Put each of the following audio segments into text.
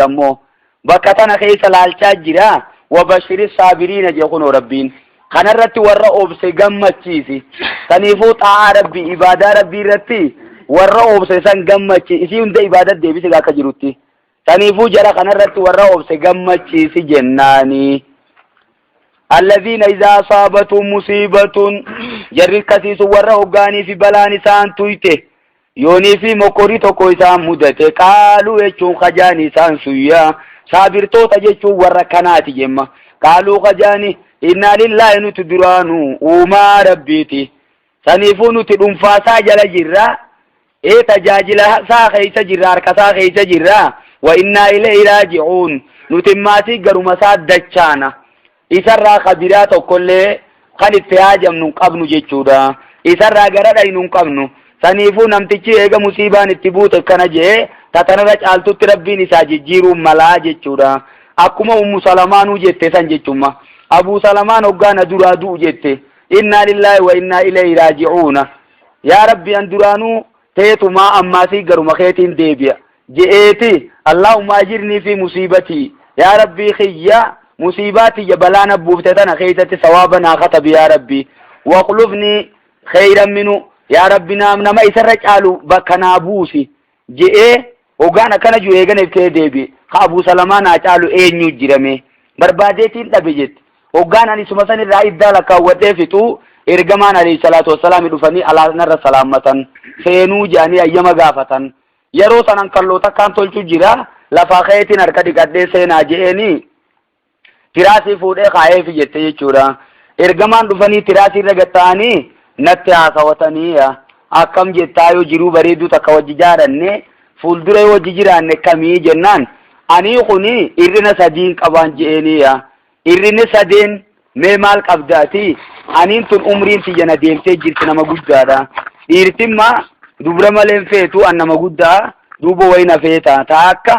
يمو بكتنا خيس الالتاجرا وبشر الصابرين جيكون ربين خنرت ورا اوبس غمچيسي تنيفو طاع ربي عباده ربي رتي ورا اوبس سن غمچي اند عبادت ديبي سغا كجروتي تنيفو جرا خنرت ورا اوبس غمچيسي جناني الذين اذا اصابتهم مصيبه جركتي ورا اوغاني في بلاني سان تويته يوني في مكوري توكو إسان مدته قالوا يجون خجاني إسان سويا صابرتو تجيشو وركناتي جمع قالوا خجاني إنا لله نتدرانو وما ربيتي سنفونو تدنفاسا جل جرا إيه تجاجل سا خيس جرا ركسا خيس جرا وإنا إليه راجعون نتماسي قرمسات دجانا إسرا خبراتو كل خلت فياجم ننقبنو جيشودا إسرا قرد أي ننقبنو سنيفو نمتشي ايغا مصيبان اتبوت كنجي تتنرج آلتوت ربين إسا جيرو ملا جيشورا اكما سلمانو جيتي سن جيشوما ابو سلمان اغانا درادو جيتي إنا لله وإنا إليه راجعون يا ربي ان درانو تيتو ما اماسي غرو مخيتين ديبيا جئتي اللهم اجرني في مصيبتي يا ربي خيا مصيباتي جبلانا بوفتتنا خيتتي ثوابنا خطب يا ربي واخلفني خيرا منه يا ربي نما يسرج قالوا بكنا بوسي جئ وغانا كان جو ايغن في ديبي ابو سلمان قالوا اينو جيرمي برباديتين دبجت وغانا ني سمسن رايد دالك وتفتو ارغمان عليه الصلاه والسلام دفني على نر سلامتن فينو جاني ايما غافتن يرو سنن كلو تكان تولچو جيرا لفاخيتين اركدي قد سينا جئني تراسي فودي خايف جتي چورا ارغمان دفني تراسي رغتاني نتيا سوتانيا akam jettayo jiru bareedu takka wajjijaranne fuuldure wajjijiranne kamii jennan ani khuni irrina sadin qaban jeeniya irrina sadin me mal qabdati anin tun umrin tiyana deemte jirti nama guddaadha irtimma dubra malen feetu annama guddaa dubo wayna feeta taakka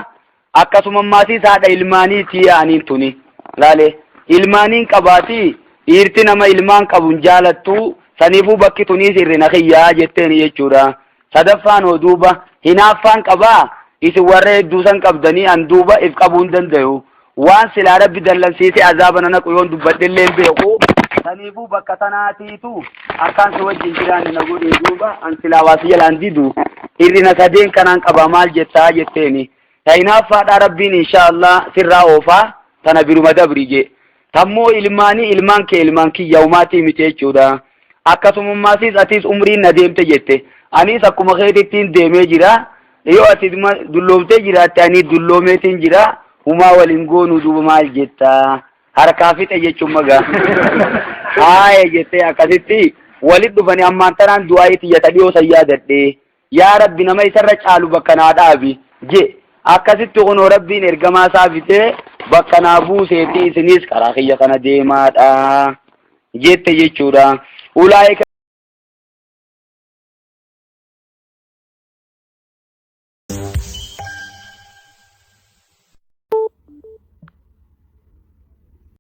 akkasuma maasi saada ilmaanii tiya anin tuni lale ilmaaniin qabati irti nama ilmaan qabun jaalattu sanifu bakki tunis irrina khiyya jetteni jechuudha sadaffaan oduuba hinaafaan qaba isi warre duusan qabdanii an duuba if qabuun dandayu waan sila rabbi dallansiiti azaabana naqu yoon dubbadilleen beeku sanifu bakka tanaatiitu akkaan si wajjin jiraan na godhe duuba an sila waasiyalaan didu irrina sadeen kanaan qaba maal jettaa jetteni hinaafaadha rabbiin inshaallah sirraa oofaa tana biruma dabrije tammoo ilmaan kee ilmaan kiyyawmaatii miti jechuudha akkasumummaasiis atiis umriin na deemte jette anis akkuma keetittiin deemee jira yoo ati dulloomtee jiraatte ani dulloomeetiin jira humaa waliin goonuu duuba maal jetta harkaa fixe jechuun magaa haaya jettee akkasitti walit dhufanii ammaan tanaan du'aayitti yata dhiyoo san yaadadhe yaa rabbi nama isarra caalu bakka naa dhaabi je akkasitti kunoo rabbiin ergamaa isaa fitee bakka naa buuseeti isinis karaa kiyya kana deemaadha jette jechuudha. أولئك